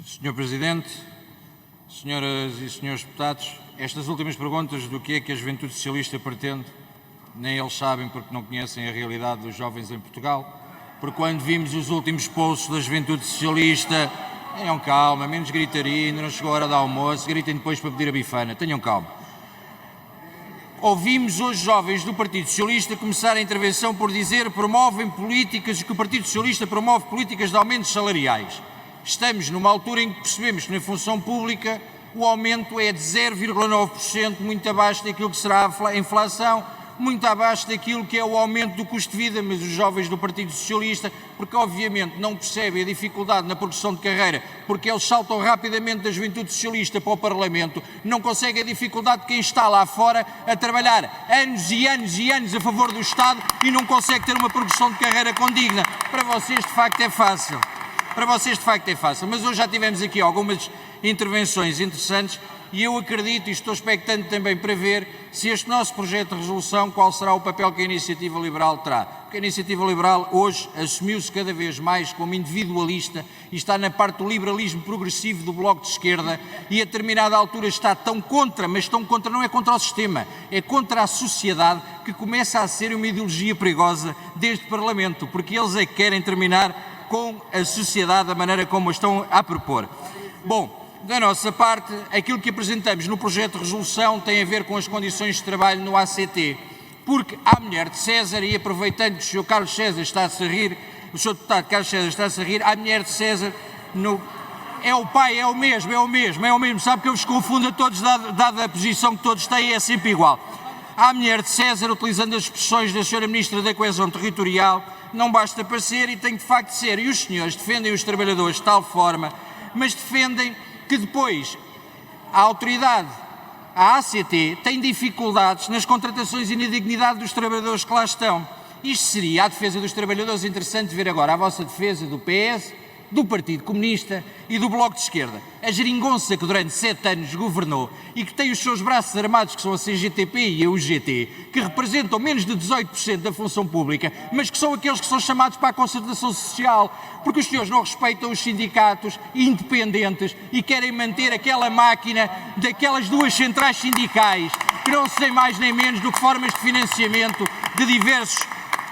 Senhor Presidente, senhoras e senhores deputados, estas últimas perguntas do que é que a Juventude Socialista pretende, nem eles sabem porque não conhecem a realidade dos jovens em Portugal, porque quando vimos os últimos posts da Juventude Socialista, tenham calma, menos gritaria, ainda não chegou a hora do almoço, gritem depois para pedir a bifana, tenham calma. Ouvimos hoje jovens do Partido Socialista começar a intervenção por dizer que o Partido Socialista promove políticas de aumentos salariais. Estamos numa altura em que percebemos que na função pública o aumento é de 0,9%, muito abaixo daquilo que será a inflação, muito abaixo daquilo que é o aumento do custo de vida, mas os jovens do Partido Socialista, porque obviamente não percebem a dificuldade na progressão de carreira, porque eles saltam rapidamente da Juventude Socialista para o Parlamento, não conseguem a dificuldade de quem está lá fora a trabalhar anos e anos e anos a favor do Estado e não consegue ter uma progressão de carreira condigna. Para vocês de facto é fácil. Mas hoje já tivemos aqui algumas intervenções interessantes e eu acredito e estou expectante também para ver se este nosso projeto de resolução, qual será o papel que a Iniciativa Liberal terá. Porque a Iniciativa Liberal hoje assumiu-se cada vez mais como individualista e está na parte do liberalismo progressivo do Bloco de Esquerda e a determinada altura está tão contra, mas tão contra não é contra o sistema, é contra a sociedade que começa a ser uma ideologia perigosa deste Parlamento, porque eles é que querem terminar com a sociedade da maneira como a estão a propor. Bom, da nossa parte, aquilo que apresentamos no projeto de resolução tem a ver com as condições de trabalho no ACT, porque a mulher de César, e aproveitando que o Sr. Carlos César está-se a rir, o Sr. Deputado Carlos César está-se a rir, a mulher de César é o pai, é o mesmo, sabe que eu vos confundo a todos, dada a posição que todos têm, é sempre igual. A mulher de César, utilizando as expressões da Sra. Ministra da Coesão Territorial, não basta parecer e tem de facto de ser. E os senhores defendem os trabalhadores de tal forma, mas defendem que depois a autoridade, a ACT, tem dificuldades nas contratações e na dignidade dos trabalhadores que lá estão. Isto seria a defesa dos trabalhadores. Interessante ver agora a vossa defesa do PS, do Partido Comunista e do Bloco de Esquerda. A geringonça que durante 7 anos governou e que tem os seus braços armados, que são a CGTP e a UGT, que representam menos de 18% da função pública, mas que são aqueles que são chamados para a concertação social, porque os senhores não respeitam os sindicatos independentes e querem manter aquela máquina daquelas duas centrais sindicais, que não são mais nem menos do que formas de financiamento de diversos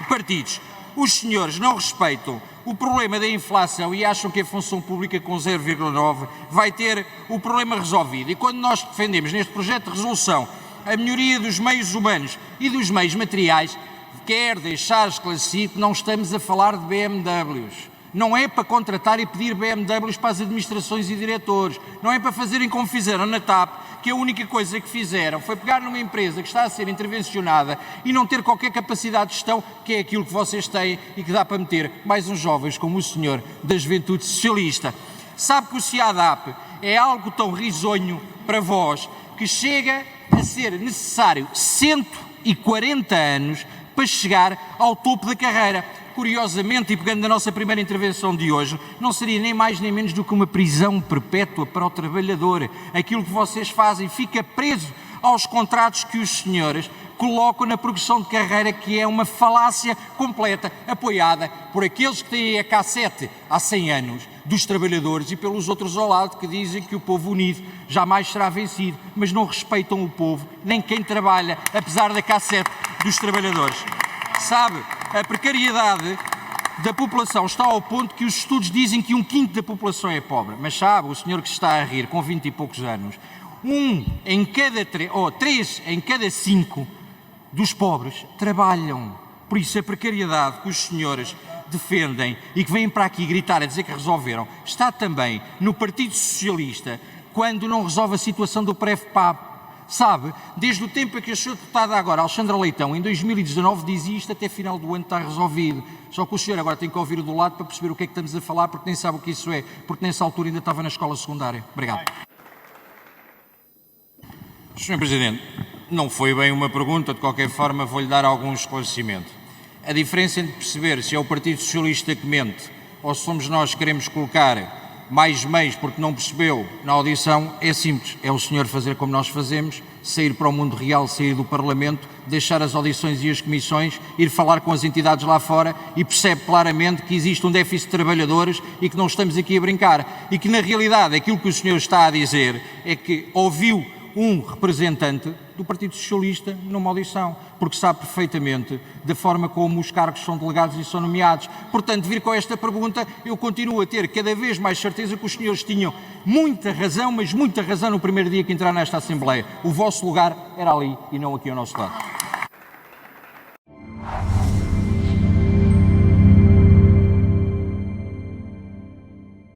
partidos. Os senhores não respeitam o problema da inflação e acham que a função pública com 0,9 vai ter o problema resolvido. E quando nós defendemos neste projeto de resolução a melhoria dos meios humanos e dos meios materiais, quer deixar esclarecido que não estamos a falar de BMWs. Não é para contratar e pedir BMWs para as administrações e diretores. Não é para fazerem como fizeram na TAP, que a única coisa que fizeram foi pegar numa empresa que está a ser intervencionada e não ter qualquer capacidade de gestão, que é aquilo que vocês têm e que dá para meter mais uns jovens como o senhor da Juventude Socialista. Sabe que o CIADAP é algo tão risonho para vós que chega a ser necessário 140 anos para chegar ao topo da carreira. Curiosamente, e pegando na nossa primeira intervenção de hoje, não seria nem mais nem menos do que uma prisão perpétua para o trabalhador. Aquilo que vocês fazem fica preso aos contratos que os senhores colocam na progressão de carreira, que é uma falácia completa, apoiada por aqueles que têm a cassete há 100 anos dos trabalhadores e pelos outros ao lado que dizem que o povo unido jamais será vencido, mas não respeitam o povo, nem quem trabalha, apesar da cassete dos trabalhadores. Sabe, a precariedade da população está ao ponto que os estudos dizem que 1/5 da população é pobre. Mas sabe, o senhor que está a rir, com 20 e poucos anos, 3 em cada 5 dos pobres trabalham. Por isso a precariedade que os senhores defendem e que vêm para aqui gritar a dizer que resolveram, está também no Partido Socialista, quando não resolve a situação do PREF-PAB. Sabe, desde o tempo em que a sua deputada agora, Alexandra Leitão, em 2019, dizia isto, até final do ano está resolvido. Só que o senhor agora tem que ouvir o do lado para perceber o que é que estamos a falar, porque nem sabe o que isso é, porque nessa altura ainda estava na escola secundária. Obrigado. Sr. Presidente, não foi bem uma pergunta, de qualquer forma vou-lhe dar algum esclarecimento. A diferença entre perceber se é o Partido Socialista que mente ou se somos nós que queremos colocar mais meios porque não percebeu na audição, é simples, é o senhor fazer como nós fazemos, sair para o mundo real, sair do Parlamento, deixar as audições e as comissões, ir falar com as entidades lá fora e percebe claramente que existe um déficit de trabalhadores e que não estamos aqui a brincar. E que na realidade aquilo que o senhor está a dizer é que ouviu um representante do Partido Socialista numa audição, porque sabe perfeitamente da forma como os cargos são delegados e são nomeados. Portanto, vir com esta pergunta, eu continuo a ter cada vez mais certeza que os senhores tinham muita razão, mas muita razão no primeiro dia que entraram nesta Assembleia. O vosso lugar era ali e não aqui ao nosso lado.